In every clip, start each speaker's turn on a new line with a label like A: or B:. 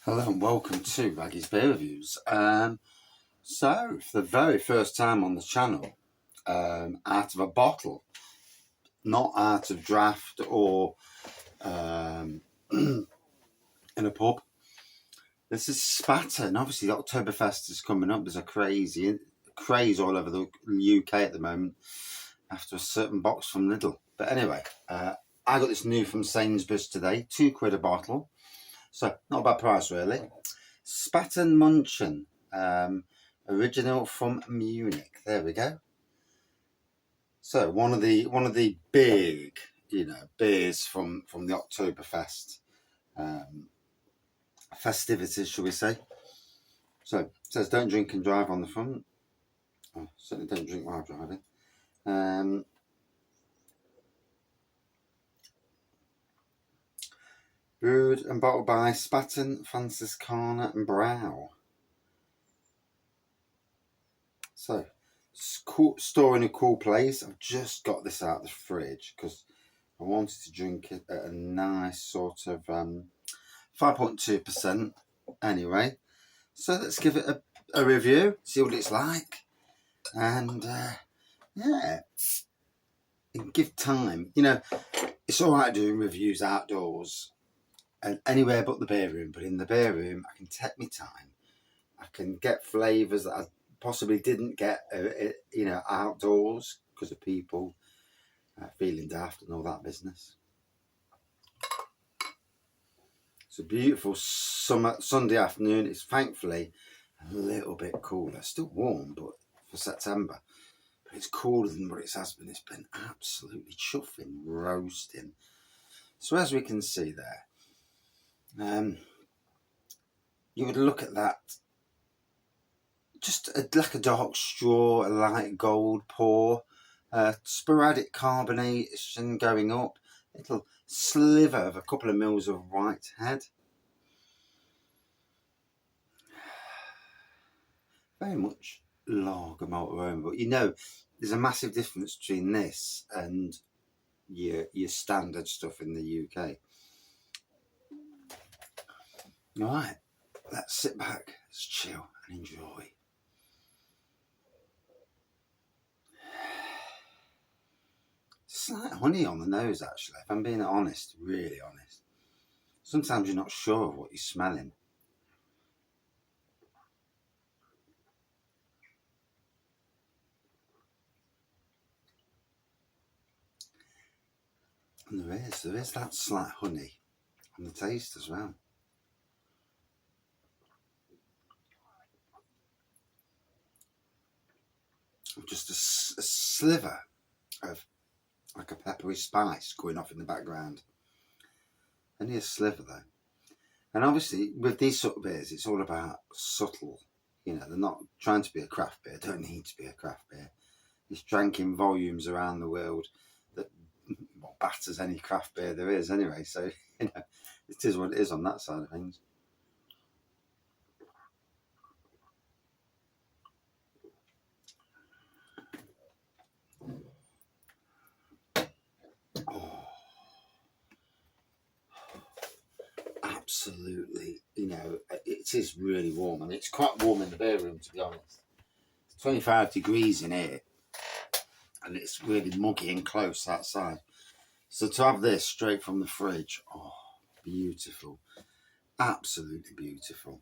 A: Hello and welcome to Raggy's Beer Reviews. So, for the very first time on the channel, out of a bottle, not out of draft or in a pub. This is Spaten. Obviously, the Oktoberfest is coming up. There's a craze all over the UK at the moment after a certain box from Lidl. But anyway, I got this new from Sainsbury's today, £2 a bottle. So, not a bad price really. Spaten Munchen, original from Munich. There we go. So one of the big, beers from the Oktoberfest festivities, shall we say? So it says don't drink and drive on the front. Oh, certainly don't drink while driving. Brewed and bottled by Spaten, Franziskaner and Brau. So, store in a cool place. I've just got this out of the fridge because I wanted to drink it at a nice sort of 5.2% anyway. So let's give it a review, see what it's like. And yeah, and give time. It's all right doing reviews outdoors and anywhere but the beer room. But in the beer room, I can take my time. I can get flavours that I possibly didn't get, outdoors because of people feeling daft and all that business. It's a beautiful Sunday afternoon. It's thankfully a little bit cooler. Still warm, but for September. But it's cooler than what it has been. It's been absolutely chuffing, roasting. So as we can see there, you would look at that. Just like a dark straw, a light gold pour, sporadic carbonation going up, little sliver of a couple of mils of white head. Very much lager malt aroma, but there's a massive difference between this and your standard stuff in the UK. All right, let's sit back, let's chill and enjoy. Slight honey on the nose, actually, if I'm being honest, really honest. Sometimes you're not sure of what you're smelling. And there is that slight honey on the taste as well. Just a sliver of like a peppery spice going off in the background. Only a sliver though. And obviously with these sort of beers, it's all about subtle. They're not trying to be a craft beer. Don't need to be a craft beer. It's drank in volumes around the world that batters any craft beer there is anyway. So, it is what it is on that side of things. Oh, absolutely. It is really warm, and it's quite warm in the beer room, to be honest. It's 25 degrees in here, and it's really muggy and close outside. So to have this straight from the fridge, oh, beautiful. Absolutely beautiful.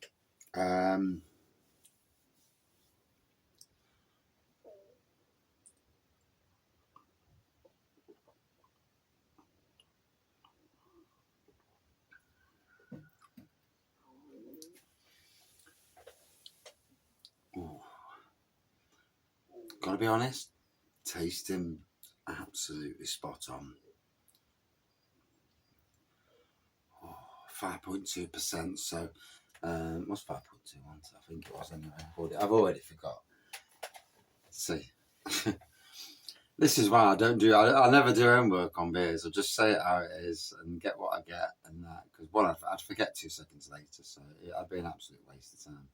A: Gotta be honest, tasting absolutely spot on. 5.2%. So, what's 5.21? I think it was anyway. I've already forgot. Let's see. This is why I never do homework on beers. I just say it how it is and get what I get, and that because I'd forget 2 seconds later, so I'd be an absolute waste of time.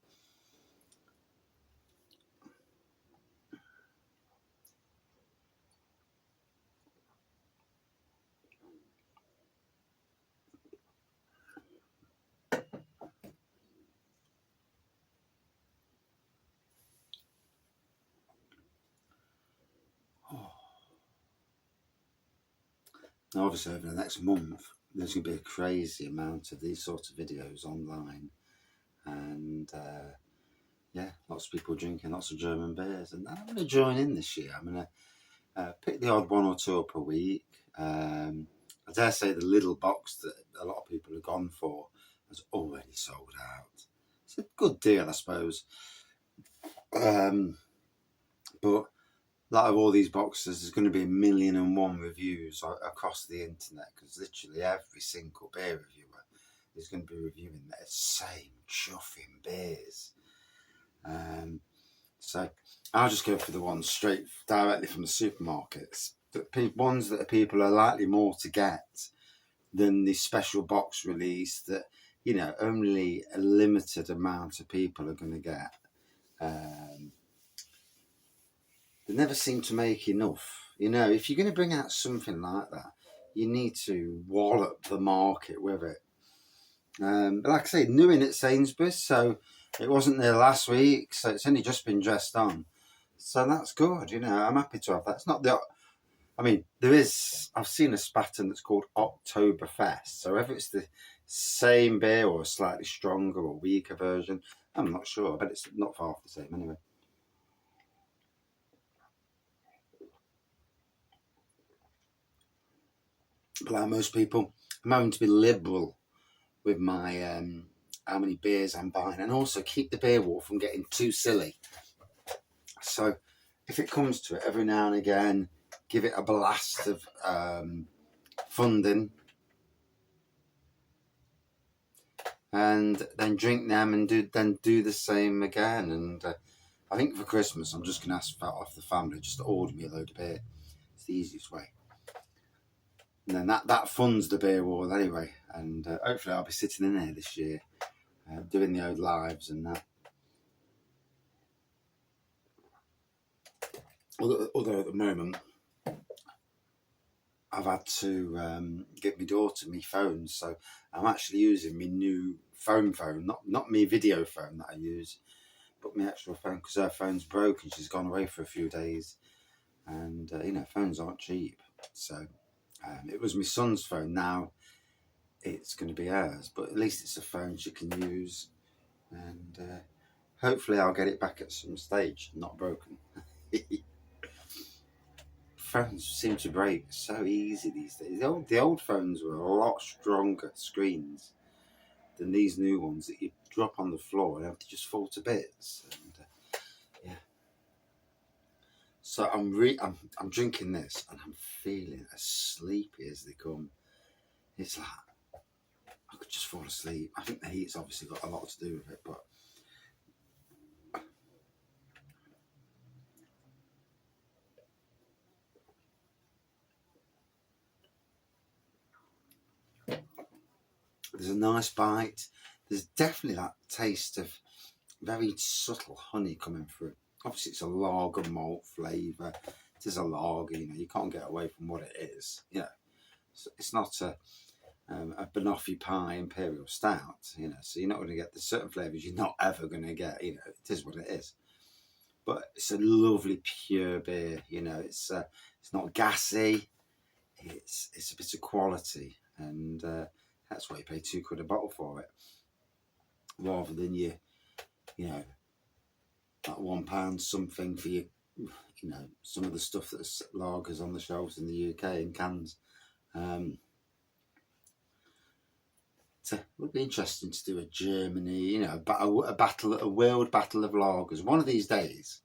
A: Now, obviously, over the next month, there's going to be a crazy amount of these sorts of videos online, and yeah, lots of people drinking lots of German beers, and I'm going to join in this year. I'm going to pick the odd one or two up a week. I dare say the little box that a lot of people have gone for has already sold out. It's a good deal, I suppose. But out of all these boxes, there's going to be 1,000,001 reviews across the internet, because literally every single beer reviewer is going to be reviewing the same chuffing beers. So I'll just go for the ones straight directly from the supermarkets. Ones that people are likely more to get than the special box release that, you know, only a limited amount of people are going to get. They never seem to make enough. You know, if you're going to bring out something like that, you need to wallop the market with it. But like I say, new in at Sainsbury's, so it wasn't there last week, so it's only just been dressed on. So that's good, you know, I'm happy to have that. It's not the... I mean, I've seen a Spaten that's called Oktoberfest, so whether it's the same beer or a slightly stronger or weaker version, I'm not sure, but it's not far off the same anyway. But like most people, I'm having to be liberal with my how many beers I'm buying, and also keep the beer wall from getting too silly. So if it comes to it, every now and again, give it a blast of funding, and then drink them and do the same again. And I think for Christmas, I'm just going to ask off the family just to order me a load of beer. It's the easiest way. And then that funds the beer wall anyway. And hopefully I'll be sitting in there this year, doing the old lives and that. Although at the moment, I've had to get my daughter my phone, so I'm actually using my new phone, not my video phone that I use, but my actual phone, because her phone's broken. She's gone away for a few days, and you know, phones aren't cheap. So it was my son's phone. Now it's going to be hers, but at least it's a phone she can use, and hopefully I'll get it back at some stage, not broken. Phones seem to break so easy these days. The old phones were a lot stronger screens than these new ones that you drop on the floor and have to just fall to bits. And, yeah. So I'm drinking this and I'm feeling as sleepy as they come. It's like I could just fall asleep. I think the heat's obviously got a lot to do with it, but there's a nice bite. There's definitely that taste of very subtle honey coming through. Obviously, it's a lager malt flavour. It is a lager, you know. You can't get away from what it is. You know, it's not a banoffee pie imperial stout. You know, so you're not going to get the certain flavours you're not ever going to get. You know, it is what it is. But it's a lovely pure beer. You know, it's not gassy. It's a bit of quality, and that's why you pay £2 a bottle for it, rather than you know, that £1 something for you know, some of the stuff that's lagers on the shelves in the UK in cans. So it would be interesting to do a Germany, you know, a world battle of lagers. One of these days,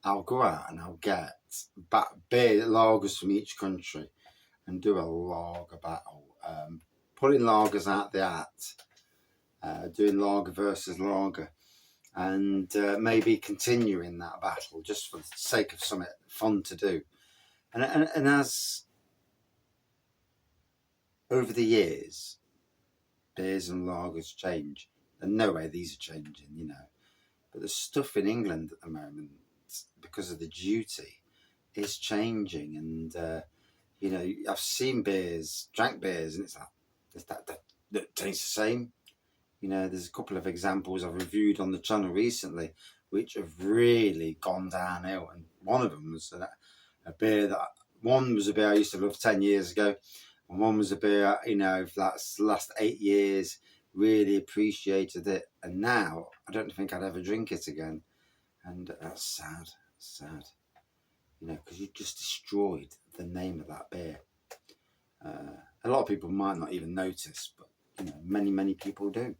A: I'll go out and I'll get beer lagers from each country and do a lager battle, pulling lagers out the hat, doing lager versus lager, and maybe continuing that battle just for the sake of something fun to do. And as over the years, beers and lagers change, and no way these are changing, you know. But the stuff in England at the moment, because of the duty, is changing. And you know, I've seen drank beers, and it's like that tastes the same. You know, there's a couple of examples I've reviewed on the channel recently, which have really gone downhill. And one of them was a beer that one was a beer I used to love 10 years ago, and one was a beer, you know, that's the last 8 years, really appreciated it, and now I don't think I'd ever drink it again, and that's sad, sad, you know, because you just destroyed the name of that beer. A lot of people might not even notice, but you know, many people do,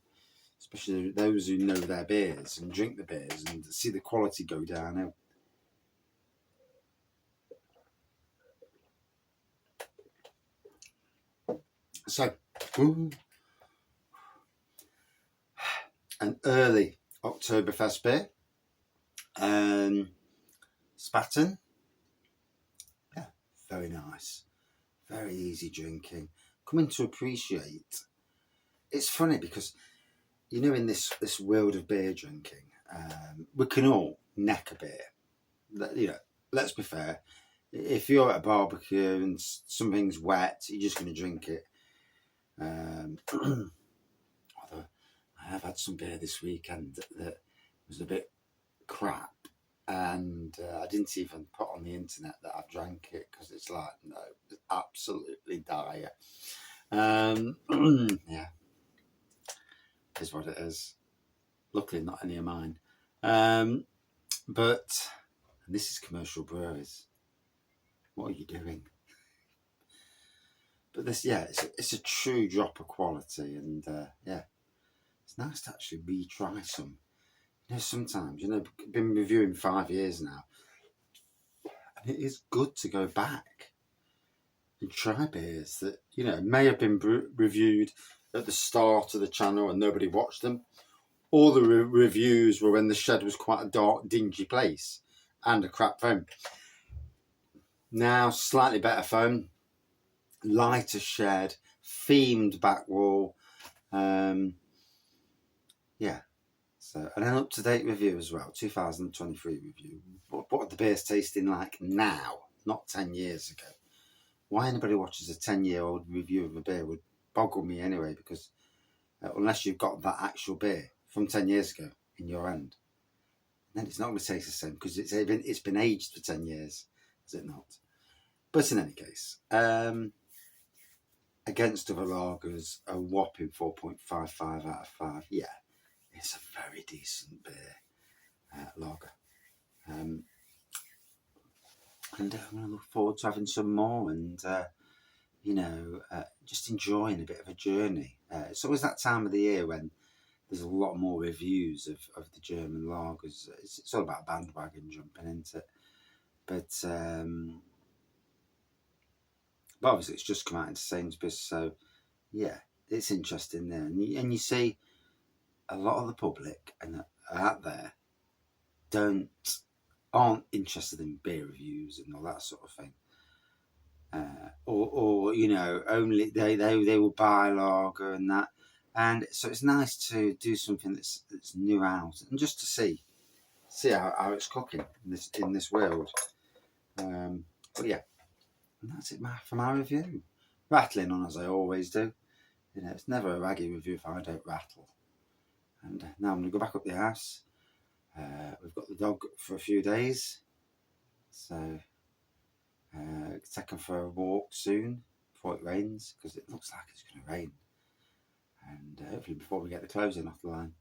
A: especially those who know their beers and drink the beers and see the quality go downhill. So, an early Oktoberfest beer, Spaten, yeah, very nice, very easy drinking, coming to appreciate. It's funny because, you know, in this world of beer drinking, we can all neck a beer. You know, let's be fair. If you're at a barbecue and something's wet, you're just going to drink it. Although I have had some beer this weekend that was a bit crap, and I didn't even put on the internet that I've drank it because it's like, no, it's absolutely dire. Yeah, is what it is. Luckily, not any of mine. But, and this is commercial breweries. What are you doing? But this, yeah, it's a true drop of quality, and yeah, it's nice to actually retry some. You know, sometimes, you know, I've been reviewing 5 years now, and it is good to go back and try beers that, you know, may have been reviewed at the start of the channel and nobody watched them. All the reviews were when the shed was quite a dark, dingy place and a crap foam. Now, slightly better foam, lighter shed, themed back wall. Yeah. So, and an up-to-date review as well, 2023 review. What are the beers tasting like now, not 10 years ago? Why anybody watches a 10-year-old review of a beer would boggle me anyway, because unless you've got that actual beer from 10 years ago in your hand, then it's not going to taste the same because it's been aged for 10 years, is it not? But in any case, against other lagers, a whopping 4.55 out of 5. Yeah, it's a very decent beer lager. And I'm going to look forward to having some more and, you know, just enjoying a bit of a journey. It's always that time of the year when there's a lot more reviews of the German lagers. It's all about bandwagon jumping into it. But obviously it's just come out into Sainsbury's, so yeah, it's interesting there. And you see a lot of the public and out there aren't interested in beer reviews and all that sort of thing. Or you know, only they will buy lager and that. And so it's nice to do something that's new out and just to see how it's cooking in this world. But yeah, and that's it for my review. Rattling on as I always do. You know, it's never a raggy review if I don't rattle. And now I'm going to go back up the house. We've got the dog for a few days, so take him for a walk soon before it rains, because it looks like it's going to rain. And hopefully before we get the closing off the line.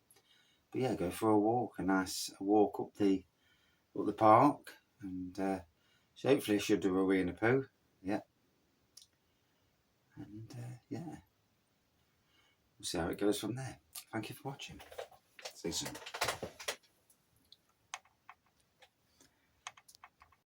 A: But yeah, go for a walk, a nice walk up the park, and so hopefully I should do a wee and a poo. Yeah. And yeah, we'll see how it goes from there. Thank you for watching. See you soon.